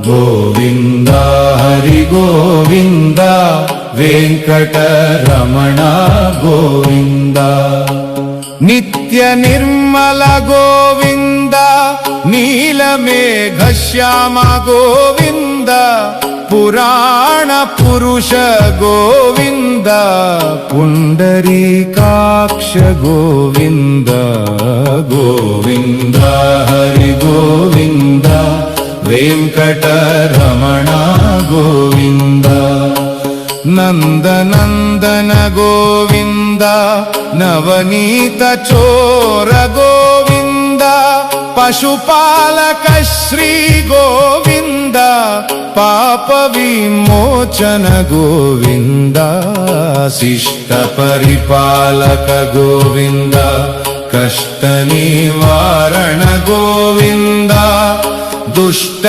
గోవింద హరి గోవింద వెంకటరమణ గోవింద నిత్య నిర్మల గోవింద నీలమేఘ శ్యామ గోవింద పురాణ పురుష గోవింద పుండరీకాక్ష గోవింద గోవింద హరి గోవింద వెంకటరమణ గోవింద నందనందన గోవింద నవనీత చోర గోవింద పశుపాలక శ్రీ గోవింద పాప విమోచన గోవింద శిష్ట పరిపాలక గోవింద కష్ట నివారణ గోవింద దుష్ట